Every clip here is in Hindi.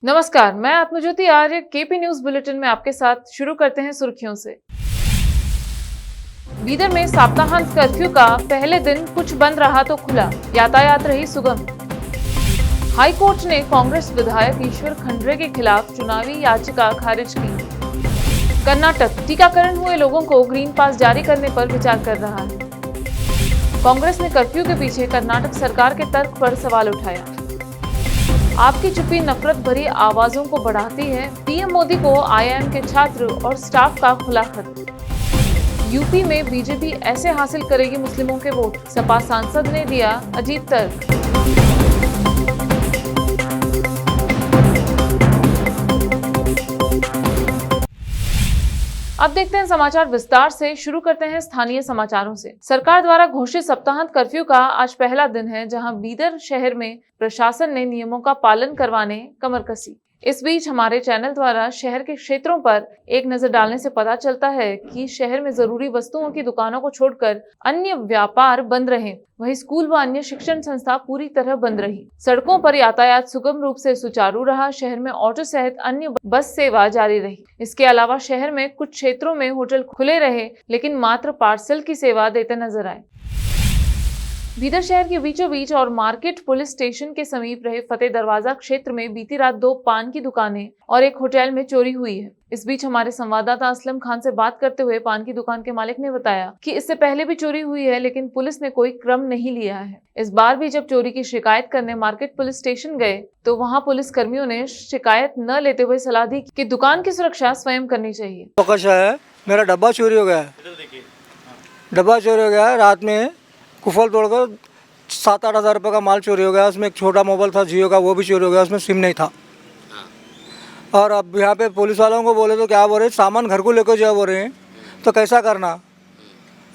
नमस्कार, मैं आत्मज्योति आर्य केपी न्यूज बुलेटिन में आपके साथ शुरू करते हैं सुर्खियों से। बीदर में सप्ताहांत कर्फ्यू का पहले दिन कुछ बंद रहा तो खुला, यातायात रही सुगम। हाई कोर्ट ने कांग्रेस विधायक ईश्वर खंड्रे के खिलाफ चुनावी याचिका खारिज की। कर्नाटक टीकाकरण हुए लोगों को ग्रीन पास जारी करने पर विचार कर रहा है। कांग्रेस ने कर्फ्यू के पीछे कर्नाटक सरकार के तर्क पर सवाल उठाया। आपकी चुप्पी नफरत भरी आवाजों को बढ़ाती है, पीएम मोदी को आईआईएम के छात्र और स्टाफ का खुला खत। यूपी में बीजेपी ऐसे हासिल करेगी मुस्लिमों के वोट, सपा सांसद ने दिया अजीब तर्क। अब देखते हैं समाचार विस्तार से। शुरू करते हैं स्थानीय समाचारों से। सरकार द्वारा घोषित सप्ताहांत कर्फ्यू का आज पहला दिन है, जहां बीदर शहर में प्रशासन ने नियमों का पालन करवाने कमर कसी। इस बीच हमारे चैनल द्वारा शहर के क्षेत्रों पर एक नजर डालने से पता चलता है कि शहर में जरूरी वस्तुओं की दुकानों को छोड़कर अन्य व्यापार बंद रहे। वहीं स्कूल व अन्य शिक्षण संस्था पूरी तरह बंद रही। सड़कों पर यातायात सुगम रूप से सुचारू रहा। शहर में ऑटो सहित अन्य बस सेवा जारी रही। इसके अलावा शहर में कुछ क्षेत्रों में होटल खुले रहे, लेकिन मात्र पार्सल की सेवा देते नजर आए। बीदर शहर के बीचों बीच और मार्केट पुलिस स्टेशन के समीप रहे फतेह दरवाजा क्षेत्र में बीती रात 2 पान की दुकानें और एक होटल में चोरी हुई है। इस बीच हमारे संवाददाता असलम खान से बात करते हुए पान की दुकान के मालिक ने बताया कि इससे पहले भी चोरी हुई है, लेकिन पुलिस ने कोई क्रम नहीं लिया है। इस बार भी जब चोरी की शिकायत करने मार्केट पुलिस स्टेशन गए तो वहाँ पुलिस कर्मियों ने शिकायत न लेते हुए सलाह दी कि दुकान की सुरक्षा स्वयं करनी चाहिए। मेरा डब्बा चोरी हो गया है। डब्बा चोरी हो गया है। रात में कुफल तोड़कर 7-8 हज़ार रुपये का माल चोरी हो गया। उसमें एक छोटा मोबाइल था जियो का, वो भी चोरी हो गया। उसमें सिम नहीं था। और अब यहाँ पे पुलिस वालों को बोले तो क्या बोल रहे, सामान घर को लेकर जाओ बोल रहे हैं, तो कैसा करना।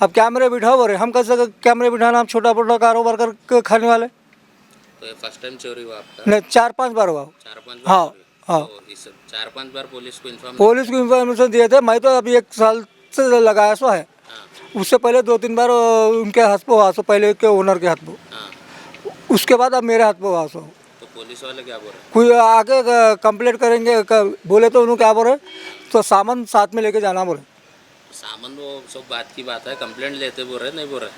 अब कैमरे बिठाओ बोल रहे, हम कैसे कैमरे बिठाना, हम छोटा मोटा कारोबार कर खाने वाले। तो ये फर्स्ट टाइम चोरी हुआ आपका? नहीं, 4-5 बार हुआ। 4-5 बार? हाँ हाँ, तो इस 4-5 बार पुलिस को इन्फॉर्मेशन दिए थे। मैं तो अभी 1 साल से लगाया सो है। उससे पहले 2-3 बार उनके हाथ पे हुआ, सो पहले के ओनर के हाथ पे, उसके बाद अब मेरे हाथ पे हुआ। सो तो पुलिस वाले क्या बोल रहे हैं? कोई आके कंप्लेंट करेंगे बोले तो उन्होंने क्या बोले, तो सामान साथ में लेके जाना बोले। सामान वो सब बात की बात है, कंप्लेंट लेते बोल रहे नहीं बोल रहे?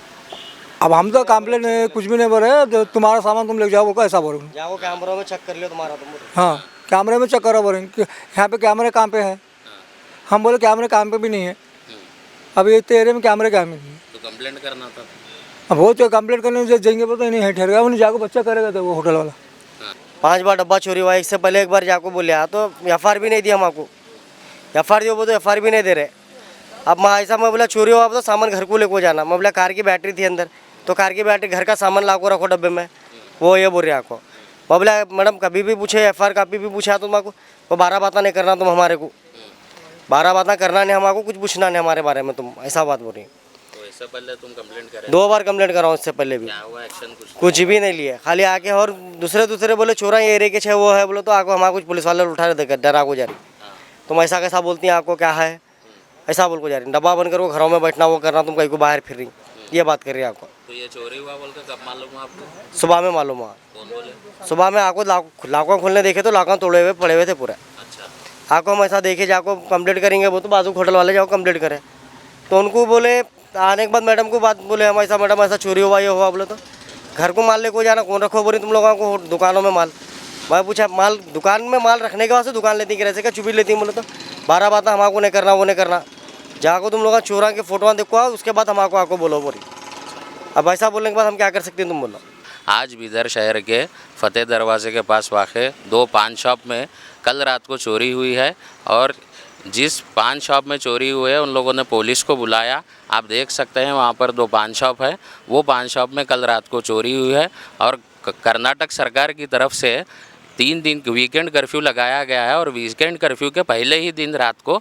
अब हम तो कंप्लेंट कुछ भी नहीं बोल रहे, तो तुम्हारा सामान तुम लेके जाओ, कैसा बोल रहे? जाओ कैमरा में चेक कर लियो तुम्हारा तुम। हाँ, कैमरे में चेक करो बोल रहे, यहाँ पे कैमरे कहाँ पे है। हम बोले कैमरे काम पे भी नहीं है। अब ये तेरे में कैमरे काम नहीं है, तो कंप्लेंट करना था। अब वो तो कंप्लेंट करने से जाएंगे तो नहीं है, ठहरेगा उन्हें जाकर बच्चा करेगा तो वो होटल वाला। 5 बार डब्बा चोरी हुआ। इससे पहले एक बार जाको बोले तो एफआर भी नहीं दिया हमको। एफआर दियो तो एफआर भी नहीं दे रहे। अब मैं ऐसा मैं बोला चोरी हुआ तो सामान घर को लेको जाना। मैं बोला कार की बैटरी थी अंदर, तो कार की बैटरी घर का सामान लाको रखो डब्बे में। वो ये बोल रहे आपको। मैं बोला मैडम कभी भी पूछे, एफआर कभी भी पूछा तो तुमको वो 12 बात नहीं करना, तुम हमारे को 12 बात करना नहीं, हमको कुछ पूछना नहीं हमारे बारे में, तुम ऐसा बात बोल रही। तो इससे पहले तुम कंप्लेंट करे? 2 बार कंप्लेंट कराऊँ इससे पहले भी। क्या हुआ एक्शन? कुछ भी नहीं लिया, खाली आके और दूसरे बोले चोरा ये एरिया के छे वो है, बोले तो आको हमारा कुछ पुलिस वाले उठा रहे डरा को जा रही। तुम ऐसा कैसा बोलती हैं, आपको क्या है, ऐसा बोल को जा रही। डब्बा बंद करो, घरों में बैठना वो करना, तुम कहीं को बाहर फिर रही, ये बात कर रही है आपको। तो ये चोरी हुआ बोल कर कब मालूम हुआ आपको? सुबह में मालूम हुआ। कौन बोले? सुबह में आपको लाखों खोलने देखे तो लाखों तोड़े हुए पड़े हुए थे पूरे। अच्छा, आपको हम ऐसा देखे जाको कंप्लेंट करेंगे, वो तो बाजू होटल वाले जाओ कंप्लेंट करें। तो उनको बोले आने के बाद मैडम को बात बोले हम ऐसा, मैडम ऐसा चोरी हुआ ये हुआ। बोले तो घर को माल लेको जाना, कौन रखो बोली तुम लोगों को दुकानों में माल। मैं पूछा माल दुकान में माल रखने के बाद से दुकान लेती कैसे, क्या चुपी लेती। बोले तो 12 बात हमको नहीं करना, वो नहीं करना। जाको तुम लोग चोरा के फोटो देखो आओ, उसके बाद हमको आपको बोलो बोली। अब ऐसा बोलने के बाद हम क्या कर सकते हैं, तुम बोलो। आज बीदर शहर के फतेह दरवाजे के पास वाक़े 2 पान शॉप में कल रात को चोरी हुई है। और जिस पान शॉप में चोरी हुई है उन लोगों ने पुलिस को बुलाया। आप देख सकते हैं वहाँ पर 2 पान शॉप है, वो पान शॉप में कल रात को चोरी हुई है। और कर्नाटक सरकार की तरफ से 3 दिन वीकेंड कर्फ्यू लगाया गया है। और वीकेंड कर्फ्यू के पहले ही दिन रात को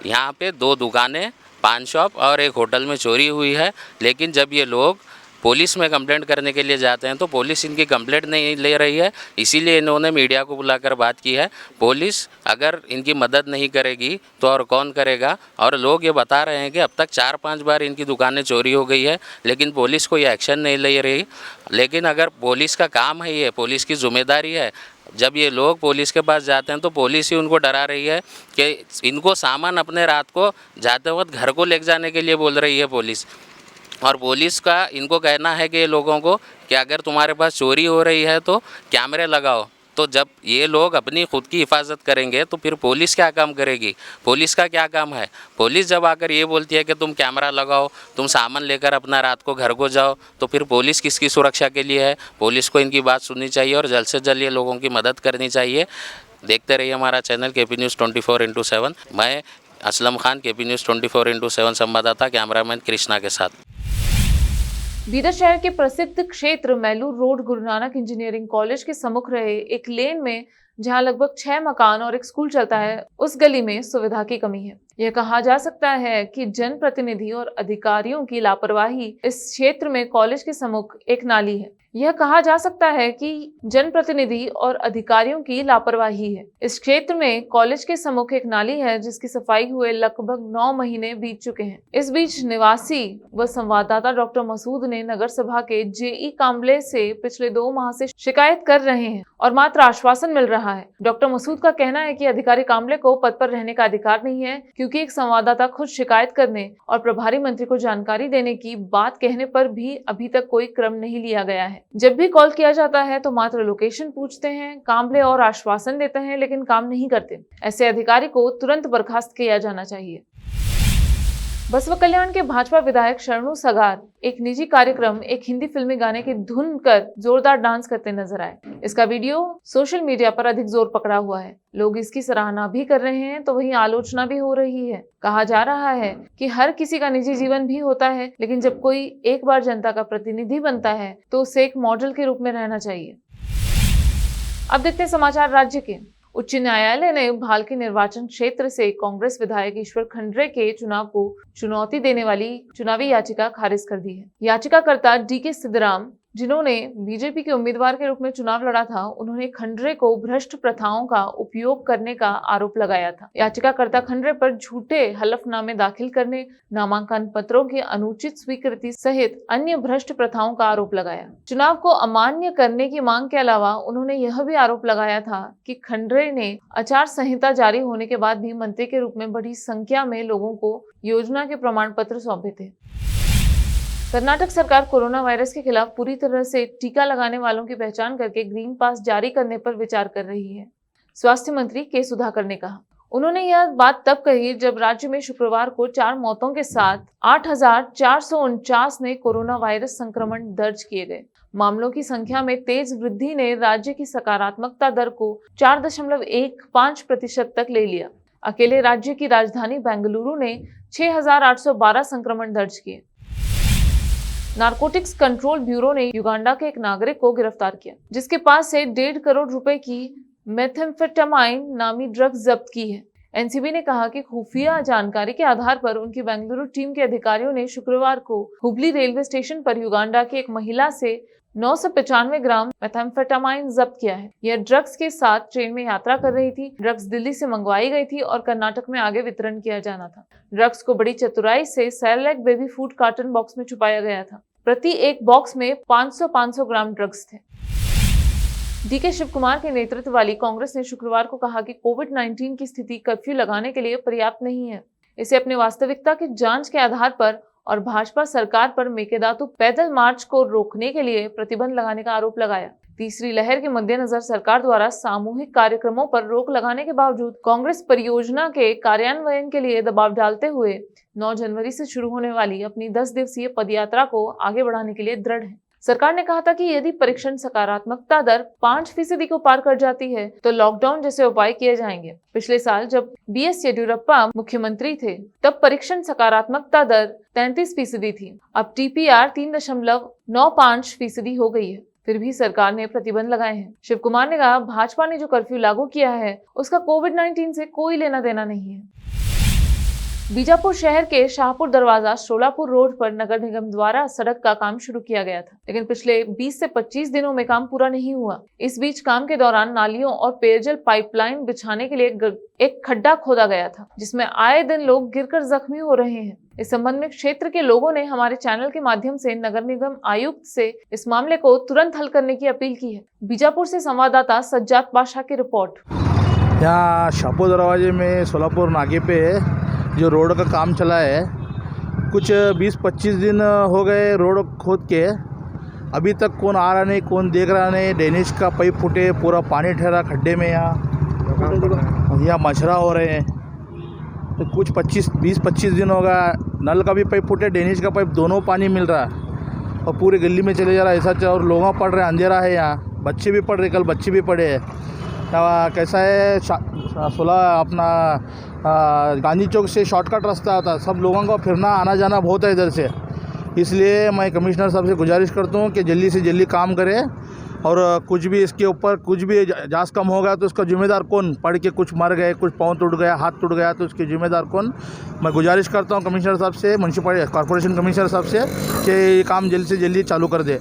यहाँ पे 2 दुकानें, पान शॉप और एक होटल में चोरी हुई है। लेकिन जब ये लोग पुलिस में कंप्लेंट करने के लिए जाते हैं तो पुलिस इनकी कंप्लेंट नहीं ले रही है। इसीलिए इन्होंने मीडिया को बुलाकर बात की है। पुलिस अगर इनकी मदद नहीं करेगी तो और कौन करेगा। और लोग ये बता रहे हैं कि अब तक 4-5 बार इनकी दुकानें चोरी हो गई है, लेकिन पुलिस कोई एक्शन नहीं ले रही। लेकिन अगर पुलिस का काम है, ये पुलिस की जिम्मेदारी है, जब ये लोग पुलिस के पास जाते हैं तो पुलिस ही उनको डरा रही है कि इनको सामान अपने रात को जाते वक्त घर को ले जाने के लिए बोल रही है पुलिस। और पुलिस का इनको कहना है कि ये लोगों को कि अगर तुम्हारे पास चोरी हो रही है तो कैमरे लगाओ। तो जब ये लोग अपनी खुद की हिफाजत करेंगे तो फिर पुलिस क्या काम करेगी? पुलिस का क्या काम है? पुलिस जब आकर ये बोलती है कि तुम कैमरा लगाओ, तुम सामान लेकर अपना रात को घर को जाओ, तो फिर पुलिस किसकी सुरक्षा के लिए है? पुलिस को इनकी बात सुननी चाहिए और जल्द से जल्द ये लोगों की मदद करनी चाहिए। देखते रहिए हमारा चैनल केपी न्यूज़ 24x7। मैं Aslam Khan, KP news 24x7 संवाददाता, कैमरामैन कृष्णा के साथ। बीदर शहर के प्रसिद्ध क्षेत्र Mailur road Guru Nanak engineering college के सम्मुख रहे एक लेन में जहां लगभग 6 मकान और एक स्कूल चलता है, उस गली में सुविधा की कमी है। यह कहा जा सकता है कि जनप्रतिनिधि और अधिकारियों की लापरवाही इस क्षेत्र में कॉलेज के सम्मुख एक नाली है। यह कहा जा सकता है कि जनप्रतिनिधि और अधिकारियों की लापरवाही है। इस क्षेत्र में कॉलेज के सम्मुख एक नाली है जिसकी सफाई हुए लगभग 9 महीने बीत चुके हैं। इस बीच निवासी व संवाददाता डॉक्टर मसूद ने नगर सभा के जेई कामले से पिछले 2 माह से शिकायत कर रहे हैं और मात्र आश्वासन मिल रहा है। डॉक्टर मसूद का कहना है कि अधिकारी कामले को पद पर रहने का अधिकार नहीं है, क्योंकि एक संवाददाता खुद शिकायत करने और प्रभारी मंत्री को जानकारी देने की बात कहने पर भी अभी तक कोई क्रम नहीं लिया गया है। जब भी कॉल किया जाता है तो मात्र लोकेशन पूछते हैं, कामले और आश्वासन देते हैं, लेकिन काम नहीं करते। ऐसे अधिकारी को तुरंत बर्खास्त किया जाना चाहिए। बसवा कल्याण के भाजपा विधायक शरणु सगार एक निजी कार्यक्रम एक हिंदी फिल्मी गाने की धुन कर जोरदार डांस करते नजर आए। इसका वीडियो सोशल मीडिया पर अधिक जोर पकड़ा हुआ है। लोग इसकी सराहना भी कर रहे हैं तो वहीं आलोचना भी हो रही है। कहा जा रहा है कि हर किसी का निजी जीवन भी होता है, लेकिन जब कोई एक बार जनता का प्रतिनिधि बनता है तो उसे एक मॉडल के रूप में रहना चाहिए। अब देखते हैं समाचार राज्य के। उच्च न्यायालय ने भालकी निर्वाचन क्षेत्र से कांग्रेस विधायक ईश्वर खंडरे के चुनाव को चुनौती देने वाली चुनावी याचिका खारिज कर दी है। याचिकाकर्ता डीके सिद्धराम, जिन्होंने बीजेपी के उम्मीदवार के रूप में चुनाव लड़ा था, उन्होंने खंडरे को भ्रष्ट प्रथाओं का उपयोग करने का आरोप लगाया था। याचिकाकर्ता खंडरे पर झूठे हलफनामे दाखिल करने, नामांकन पत्रों की अनुचित स्वीकृति सहित अन्य भ्रष्ट प्रथाओं का आरोप लगाया। चुनाव को अमान्य करने की मांग के अलावा उन्होंने यह भी आरोप लगाया था कि खंडरे ने आचार संहिता जारी होने के बाद भी मंत्री के रूप में बड़ी संख्या में लोगों को योजना के प्रमाण पत्र सौंपे थे। कर्नाटक सरकार कोरोना वायरस के खिलाफ पूरी तरह से टीका लगाने वालों की पहचान करके ग्रीन पास जारी करने पर विचार कर रही है। स्वास्थ्य मंत्री के सुधाकर ने कहा। उन्होंने यह बात तब कही जब राज्य में शुक्रवार को 4 मौतों के साथ 8,449 ने कोरोना वायरस संक्रमण दर्ज किए गए। मामलों की संख्या में तेज वृद्धि ने राज्य की सकारात्मकता दर को 4.15% तक ले लिया। अकेले राज्य की राजधानी बेंगलुरु ने 6,812 संक्रमण दर्ज किए। नारकोटिक्स कंट्रोल ब्यूरो ने युगांडा के एक नागरिक को गिरफ्तार किया, जिसके पास से 1.5 करोड़ रुपए की मेथेम्फेटामाइन नामी ड्रग्स जब्त की है। एनसीबी ने कहा कि खुफिया जानकारी के आधार पर उनकी बेंगलुरु टीम के अधिकारियों ने शुक्रवार को हुबली रेलवे स्टेशन पर युगांडा की एक महिला से 995 ग्राम मेथेम्फेटामाइन जब्त किया है। यह ड्रग्स के साथ ट्रेन में यात्रा कर रही थी। ड्रग्स दिल्ली से मंगवाई गई थी और कर्नाटक में आगे वितरण किया जाना था। ड्रग्स को बड़ी चतुराई से Cerelac baby food carton box में छुपाया गया था। प्रति एक बॉक्स में 500 ग्राम ड्रग्स थे। डीके शिव कुमार के नेतृत्व वाली कांग्रेस ने शुक्रवार को कहा कि कोविड-19 की स्थिति कर्फ्यू लगाने के लिए पर्याप्त नहीं है। इसे अपने वास्तविकता की जांच के आधार पर और भाजपा सरकार पर मेकेदातु पैदल मार्च को रोकने के लिए प्रतिबंध लगाने का आरोप लगाया। तीसरी लहर के मद्देनजर सरकार द्वारा सामूहिक कार्यक्रमों पर रोक लगाने के बावजूद कांग्रेस परियोजना के कार्यान्वयन के लिए दबाव डालते हुए 9 जनवरी से शुरू होने वाली अपनी 10 दिवसीय पदयात्रा को आगे बढ़ाने के लिए दृढ़ है। सरकार ने कहा था कि यदि परीक्षण सकारात्मकता दर 5% को पार कर जाती है तो लॉकडाउन जैसे उपाय किए जाएंगे। पिछले साल जब बीएस येडियुरप्पा मुख्यमंत्री थे तब परीक्षण सकारात्मकता दर 33% थी। अब टीपीआर 3.95% हो गई है। फिर भी सरकार ने प्रतिबंध लगाए हैं। शिव कुमार ने कहा, भाजपा ने जो कर्फ्यू लागू किया है उसका कोविड-19 से कोई लेना देना नहीं है। बीजापुर शहर के शाहपुर दरवाजा शोलापुर रोड पर नगर निगम द्वारा सड़क का काम शुरू किया गया था, लेकिन पिछले 20 से 25 दिनों में काम पूरा नहीं हुआ। इस बीच काम के दौरान नालियों और पेयजल पाइपलाइन बिछाने के लिए एक खड्डा खोदा गया था, जिसमें आए दिन लोग गिरकर जख्मी हो रहे हैं। इस संबंध में क्षेत्र के लोगों ने हमारे चैनल के माध्यम से नगर निगम आयुक्त से इस मामले को तुरंत हल करने की अपील की है। बीजापुर से संवाददाता सज्जाद बादशाह की रिपोर्ट। यहाँ शाहपुर दरवाजे में सोलापुर नाके पे जो रोड का काम चला है, कुछ 20-25 दिन हो गए रोड खोद के, अभी तक कौन आ रहा नहीं, कौन देख रहा नहीं। ड्रेनेज का पाइप फूटे, पूरा पानी ठहरा खड्डे में। यहाँ मछरा हो रहे हैं। तो कुछ 20-25 दिन हो गया। नल का भी पाइप फूटे, ड्रेनेज का पाइप, दोनों पानी मिल रहा है और पूरे गली में चले जा रहा है ऐसा। और लोग पढ़ रहे हैं, अंधेरा है यहाँ, बच्चे भी पढ़ रहे, कल बच्चे भी पढ़े हैं। कैसा है, 16 अपना गांधी चौक से शॉर्टकट रास्ता आता, सब लोगों को फिरना आना जाना बहुत है इधर से। इसलिए मैं कमिश्नर साहब से गुजारिश करता हूँ कि जल्दी से जल्दी काम करें और कुछ भी इसके ऊपर कुछ भी जांच कम होगा तो उसका जिम्मेदार कौन, पढ़ के कुछ मर गए, कुछ पाँव टूट गया, हाथ टूट गया तो उसके जिम्मेदार कौन। मैं गुजारिश करता हूँ कमिश्नर साहब से, म्यूनसिपल कॉर्पोरेशन कमिश्नर साहब से कि ये काम जल्दी से जल्दी चालू कर दे।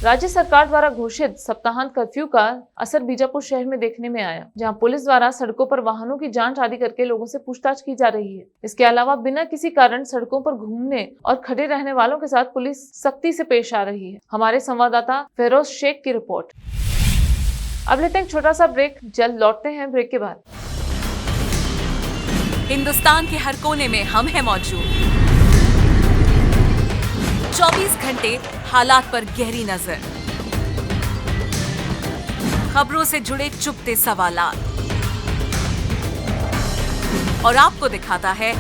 राज्य सरकार द्वारा घोषित सप्ताहांत कर्फ्यू का असर बीजापुर शहर में देखने में आया, जहां पुलिस द्वारा सड़कों पर वाहनों की जांच आदि करके लोगों से पूछताछ की जा रही है। इसके अलावा बिना किसी कारण सड़कों पर घूमने और खड़े रहने वालों के साथ पुलिस सख्ती से पेश आ रही है। हमारे संवाददाता फेरोज शेख की रिपोर्ट। अब लेते हैं एक छोटा सा ब्रेक, जल्द लौटते हैं ब्रेक के बाद। हिंदुस्तान के हर कोने में हम हैं मौजूद, 24 घंटे हालात पर गहरी नजर, खबरों से जुड़े चुपते सवालात और आपको दिखाता है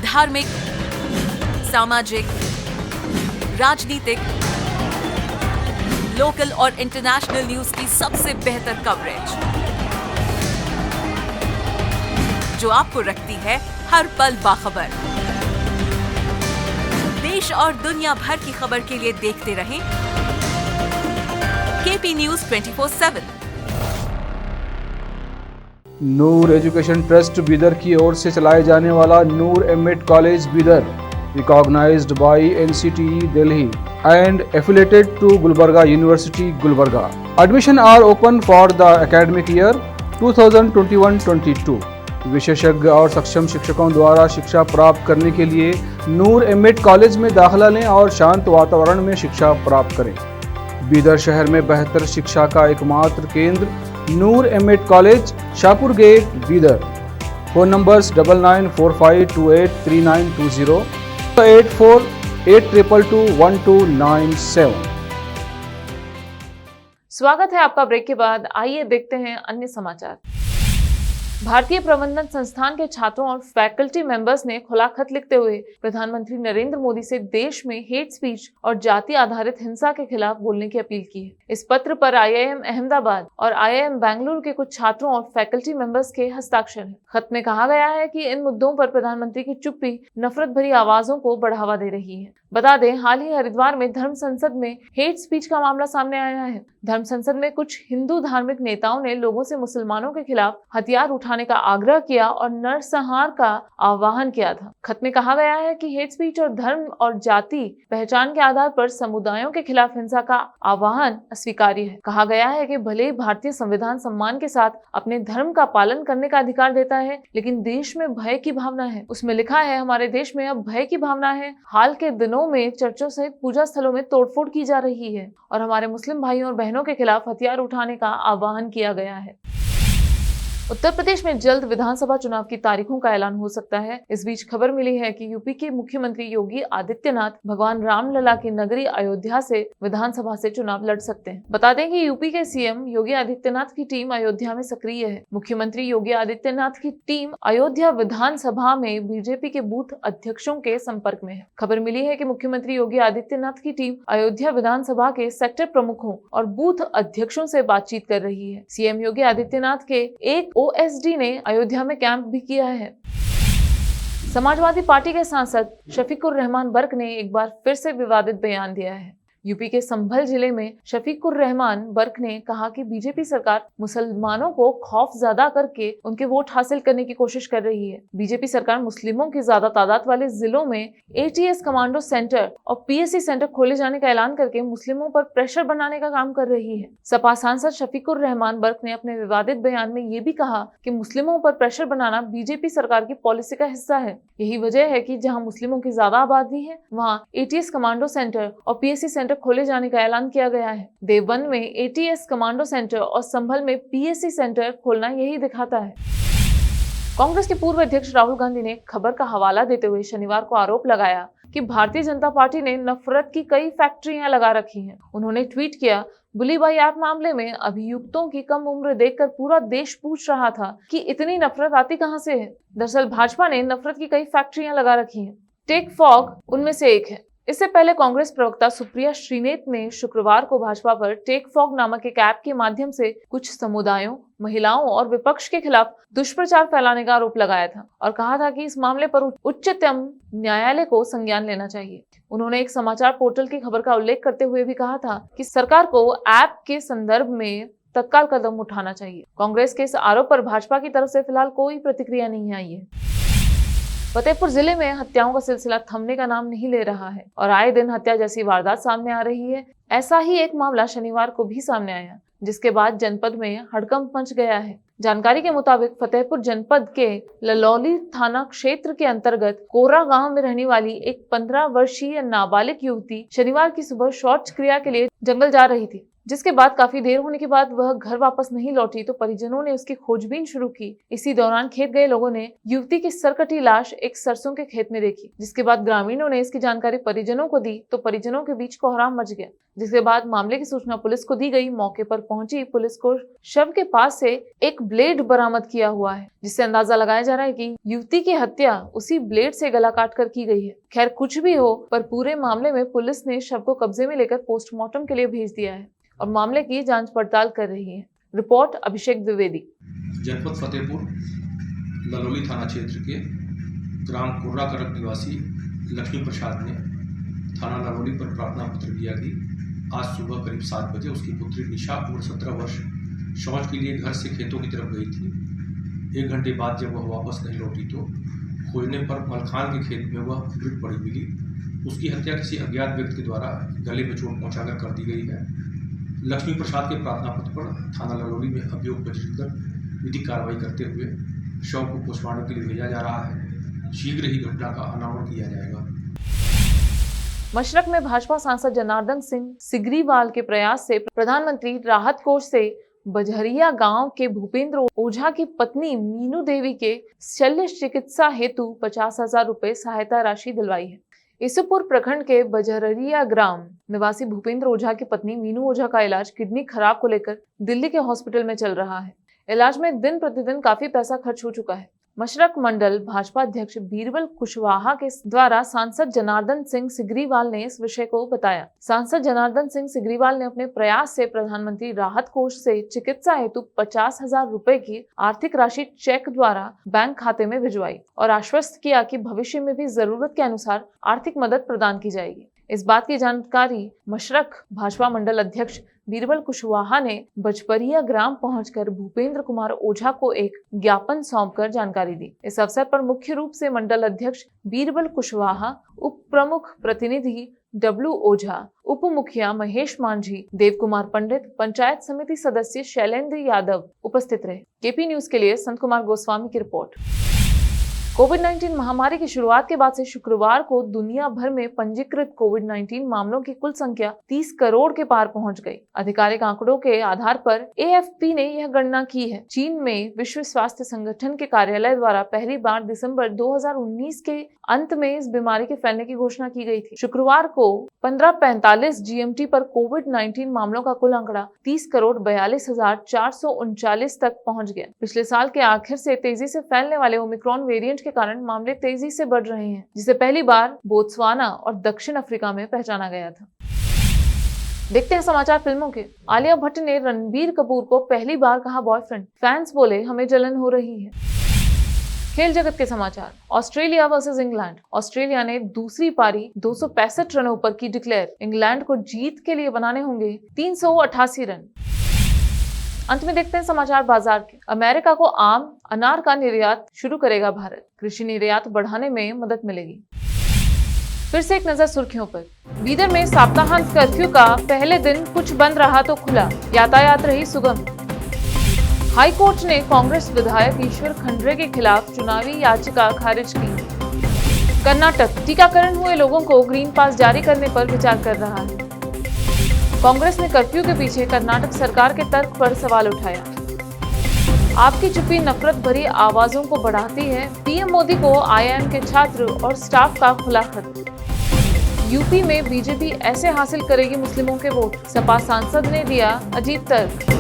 धार्मिक, सामाजिक, राजनीतिक, लोकल और इंटरनेशनल न्यूज की सबसे बेहतर कवरेज, जो आपको रखती है हर पल बाखबर। देश और दुनिया भर की खबर के लिए देखते रहें KP news 24/7। Noor education trust Bidar की ओर से चलाए जाने वाला Noor MEd college Bidar, recognised by NCTE Delhi and affiliated to Gulbarga University, Gulbarga. Admission are open for the academic year 2021-22. विशेषज्ञ और सक्षम शिक्षकों द्वारा शिक्षा प्राप्त करने के लिए नूर एमएड कॉलेज में दाखिला लें और शांत वातावरण में शिक्षा प्राप्त करें। बीदर शहर में बेहतर शिक्षा का एकमात्र केंद्र Noor MEd college, Shahpur gate, Bidar. Phone numbers 9945283920, 8482221297। स्वागत है आपका ब्रेक के बाद। आइए देखते हैं अन्य समाचार। भारतीय प्रबंधन संस्थान के छात्रों और फैकल्टी मेंबर्स ने खुला खत लिखते हुए प्रधानमंत्री नरेंद्र मोदी से देश में हेट स्पीच और जाति आधारित हिंसा के खिलाफ बोलने की अपील की है। इस पत्र पर IIM अहमदाबाद और IIM बेंगलुरु के कुछ छात्रों और फैकल्टी मेंबर्स के हस्ताक्षर हैं। खत में कहा गया है कि इन मुद्दों पर प्रधानमंत्री की चुप्पी नफरत भरी आवाजों को बढ़ावा दे रही है। बता दें, हाल ही हरिद्वार में धर्म संसद में हेट स्पीच का मामला सामने आया है। धर्म संसद में कुछ हिंदू धार्मिक नेताओं ने लोगों से मुसलमानों के खिलाफ हथियार उठाने का आग्रह किया और नरसंहार का आह्वान किया था। खत में कहा गया है कि हेट स्पीच और धर्म और जाति पहचान के आधार पर समुदायों के खिलाफ हिंसा का आह्वान अस्वीकार्य है। कहा गया है कि भले ही भारतीय संविधान सम्मान के साथ अपने धर्म का पालन करने का अधिकार देता है, लेकिन देश में भय की भावना है। उसमें लिखा है, हमारे देश में अब भय की भावना है। हाल के दिनों में चर्चों सहित पूजा स्थलों में तोड़फोड़ की जा रही है और हमारे मुस्लिम भाइयों और बहनों के खिलाफ हथियार उठाने का आह्वान किया गया है। उत्तर प्रदेश में जल्द विधानसभा चुनाव की तारीखों का ऐलान हो सकता है। इस बीच खबर मिली है कि यूपी के मुख्यमंत्री योगी आदित्यनाथ भगवान रामलला की नगरी अयोध्या से विधानसभा से चुनाव लड़ सकते हैं। बता दें कि यूपी के CM योगी आदित्यनाथ की टीम अयोध्या में सक्रिय है। मुख्यमंत्री योगी आदित्यनाथ की टीम अयोध्या विधानसभा में बीजेपी के बूथ अध्यक्षों के संपर्क में है। खबर मिली है कि मुख्यमंत्री योगी आदित्यनाथ की टीम अयोध्या विधानसभा के सेक्टर प्रमुखों और बूथ अध्यक्षों से बातचीत कर रही है। CM योगी आदित्यनाथ के एक OSD ने अयोध्या में कैंप भी किया है। समाजवादी पार्टी के सांसद शफीकुर रहमान बर्क ने एक बार फिर से विवादित बयान दिया है। यूपी के संभल जिले में शफीकुर रहमान बर्क ने कहा कि बीजेपी सरकार मुसलमानों को खौफज़दा करके उनके वोट हासिल करने की कोशिश कर रही है। बीजेपी सरकार मुस्लिमों की ज्यादा तादाद वाले जिलों में ATS कमांडो सेंटर और PSC सेंटर खोले जाने का ऐलान करके मुस्लिमों पर प्रेशर बनाने का काम कर रही है। सपा सांसद शफीकुर रहमान बर्क ने अपने विवादित बयान में ये भी कहा कि मुस्लिमों पर प्रेशर बनाना बीजेपी सरकार की पॉलिसी का हिस्सा है। यही वजह है कि जहां मुस्लिमों की ज्यादा आबादी है वहां ATS कमांडो सेंटर और PSC सेंटर खोले जाने का ऐलान किया गया है। देवबंद में ATS कमांडो सेंटर और संभल में PSC सेंटर खोलना यही दिखाता है। कांग्रेस के पूर्व अध्यक्ष राहुल गांधी ने खबर का हवाला देते हुए शनिवार को आरोप लगाया कि भारतीय जनता पार्टी ने नफरत की कई फैक्ट्रियां लगा रखी हैं। उन्होंने ट्वीट किया, बुलीबाई ऐप मामले में अभियुक्तों की कम उम्र देखकर पूरा देश पूछ रहा था कि इतनी नफरत आती कहां से है। दरअसल भाजपा ने नफरत की कई फैक्ट्रियां लगा रखी हैं। टेक फॉग उनमें से एक है। इससे पहले कांग्रेस प्रवक्ता सुप्रिया श्रीनेत ने शुक्रवार को भाजपा पर टेक फॉग नामक एक ऐप के माध्यम से कुछ समुदायों, महिलाओं और विपक्ष के खिलाफ दुष्प्रचार फैलाने का आरोप लगाया था और कहा था कि इस मामले पर उच्चतम न्यायालय को संज्ञान लेना चाहिए। उन्होंने एक समाचार पोर्टल की खबर का उल्लेख करते हुए भी कहा था कि सरकार को ऐप के संदर्भ में तत्काल कदम उठाना चाहिए। कांग्रेस के इस आरोप पर भाजपा की तरफ से फिलहाल कोई प्रतिक्रिया नहीं आई है। फतेहपुर जिले में हत्याओं का सिलसिला थमने का नाम नहीं ले रहा है और आए दिन हत्या जैसी वारदात सामने आ रही है। ऐसा ही एक मामला शनिवार को भी सामने आया, जिसके बाद जनपद में हड़कंप मच गया है। जानकारी के मुताबिक फतेहपुर जनपद के ललौली थाना क्षेत्र के अंतर्गत कोरा गांव में रहने वाली एक 15 वर्षीय नाबालिग युवती शनिवार की सुबह शौच क्रिया के लिए जंगल जा रही थी, जिसके बाद काफी देर होने के बाद वह घर वापस नहीं लौटी तो परिजनों ने उसकी खोजबीन शुरू की। इसी दौरान खेत गए लोगों ने युवती की सरकटी लाश एक सरसों के खेत में देखी, जिसके बाद ग्रामीणों ने इसकी जानकारी परिजनों को दी तो परिजनों के बीच कोहराम मच गया, जिसके बाद मामले की सूचना पुलिस को दी गई। मौके पर पहुंची पुलिस को शव के पास से एक ब्लेड बरामद किया हुआ है, जिससे अंदाजा लगाया जा रहा है कि युवती की हत्या उसी ब्लेड से गला काटकर की गई है। खैर कुछ भी हो, पर पूरे मामले में पुलिस ने शव को कब्जे में लेकर पोस्टमार्टम के लिए भेज दिया है और मामले की जांच पड़ताल कर रही है। रिपोर्ट अभिषेक द्विवेदी। जनपद फतेहपुर ललौली थाना क्षेत्र के ग्राम कुर्रा करक निवासी लक्ष्मी प्रसाद ने थाना ललौली पर प्रार्थना पत्र दिया कि आज सुबह करीब 7 बजे उसकी पुत्री निशा उम्र 17 वर्ष शौच के लिए घर से खेतों की तरफ गई थी। 1 घंटे बाद जब वह वापस नहीं लौटी तो खोजने पर मलखान के खेत में वह मृत पड़ी मिली। उसकी हत्या किसी अज्ञात व्यक्ति के द्वारा गले में चोट पहुँचाकर कर दी गई है। लक्ष्मी प्रसाद के प्रार्थना पत्र पर थाना ललौली में अभियोग पंजीकृत कर विधिक कार्रवाई करते हुए शव को पोस्टमार्टम के लिए भेजा जा रहा है। शीघ्र ही घटना का अनावरण किया जाएगा। मशरक में भाजपा सांसद जनार्दन सिंह सिगरीवाल के प्रयास से प्रधानमंत्री राहत कोष से बजहरिया गांव के भूपेंद्र ओझा की पत्नी मीनू देवी के शल्य चिकित्सा हेतु 50,000 रुपए सहायता राशि दिलवाई है। ईसुपुर प्रखंड के बजहरिया ग्राम निवासी भूपेंद्र ओझा की पत्नी मीनू ओझा का इलाज किडनी खराब को लेकर दिल्ली के हॉस्पिटल में चल रहा है। इलाज में दिन प्रतिदिन काफी पैसा खर्च हो चुका है। मशरक मंडल भाजपा अध्यक्ष बीरबल कुशवाहा के द्वारा सांसद जनार्दन सिंह सिगरीवाल ने इस विषय को बताया। सांसद जनार्दन सिंह सिगरीवाल ने अपने प्रयास से प्रधानमंत्री राहत कोष से चिकित्सा हेतु 50,000 रुपए की आर्थिक राशि चेक द्वारा बैंक खाते में भिजवाई और आश्वस्त किया कि भविष्य में भी जरूरत के अनुसार आर्थिक मदद प्रदान की जाएगी। इस बात की जानकारी मशरक भाजपा मंडल अध्यक्ष बीरबल कुशवाहा ने बजपरिया ग्राम पहुंचकर भूपेंद्र कुमार ओझा को एक ज्ञापन सौंपकर जानकारी दी। इस अवसर पर मुख्य रूप से मंडल अध्यक्ष बीरबल कुशवाहा, उप प्रमुख प्रतिनिधि डब्लू ओझा, उप मुखिया महेश मांझी, देव कुमार पंडित, पंचायत समिति सदस्य शैलेंद्र यादव उपस्थित रहे। केपी न्यूज के लिए संत कुमार गोस्वामी की रिपोर्ट। कोविड-19 महामारी की शुरुआत के बाद से शुक्रवार को दुनिया भर में पंजीकृत कोविड-19 मामलों की कुल संख्या 30 करोड़ के पार पहुंच गई। आधिकारिक आंकड़ों के आधार पर AFP ने यह गणना की है। चीन में विश्व स्वास्थ्य संगठन के कार्यालय द्वारा पहली बार दिसंबर 2019 के अंत में इस बीमारी के फैलने की घोषणा की गई थी। शुक्रवार को 15:45 GMT पर कोविड-19 मामलों का कुल आंकड़ा 30,42,439 तक पहुंच गया। पिछले साल के आखिर से तेजी से फैलने वाले ओमिक्रॉन वेरिएंट के कारण मामले तेजी से बढ़ रहे हैं, जिसे पहली बार बोत्सवाना और दक्षिण अफ्रीका में पहचाना गया था। देखते हैं समाचार फिल्मों के। आलिया भट्ट ने रणबीर कपूर को पहली बार कहा बॉयफ्रेंड। फैंस बोले हमें जलन हो रही है। खेल जगत के समाचार। Australia versus England. ऑस्ट्रेलिया ने दूसरी पारी 265 रनों पर की डिक्लेयर। इंग्लैंड को जीत के लिए बनाने होंगे 388 रन। अंत में देखते हैं समाचार बाजार के। अमेरिका को आम अनार का निर्यात शुरू करेगा भारत। कृषि निर्यात बढ़ाने में मदद मिलेगी। फिर से एक नजर सुर्खियों पर। बीदर में सप्ताहांत कर्फ्यू का पहले दिन कुछ बंद रहा तो खुला, यातायात रही सुगम। हाई कोर्ट ने कांग्रेस विधायक ईश्वर खंड्रे के खिलाफ चुनावी याचिका खारिज की। कर्नाटक टीकाकरण हुए लोगों को ग्रीन पास जारी करने पर विचार कर रहा है। कांग्रेस ने कर्फ्यू के पीछे कर्नाटक सरकार के तर्क पर सवाल उठाया। आपकी चुप्पी नफरत भरी आवाजों को बढ़ाती है। पीएम मोदी को आईआईएम के छात्र और स्टाफ का खुला खत। यूपी में बीजेपी ऐसे हासिल करेगी मुस्लिमों के वोट, सपा सांसद ने दिया अजीब तर्क।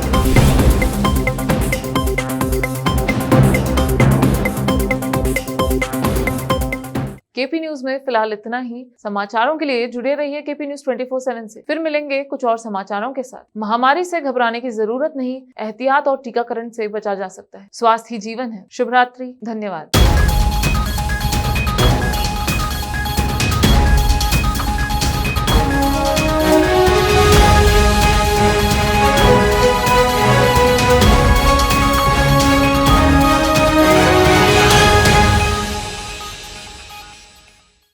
केपी न्यूज में फिलहाल इतना ही। समाचारों के लिए जुड़े रहिए केपी न्यूज 24/7 से। फिर मिलेंगे कुछ और समाचारों के साथ। महामारी से घबराने की जरूरत नहीं, एहतियात और टीकाकरण से बचा जा सकता है। स्वास्थ्य ही जीवन है। शुभ रात्रि, धन्यवाद।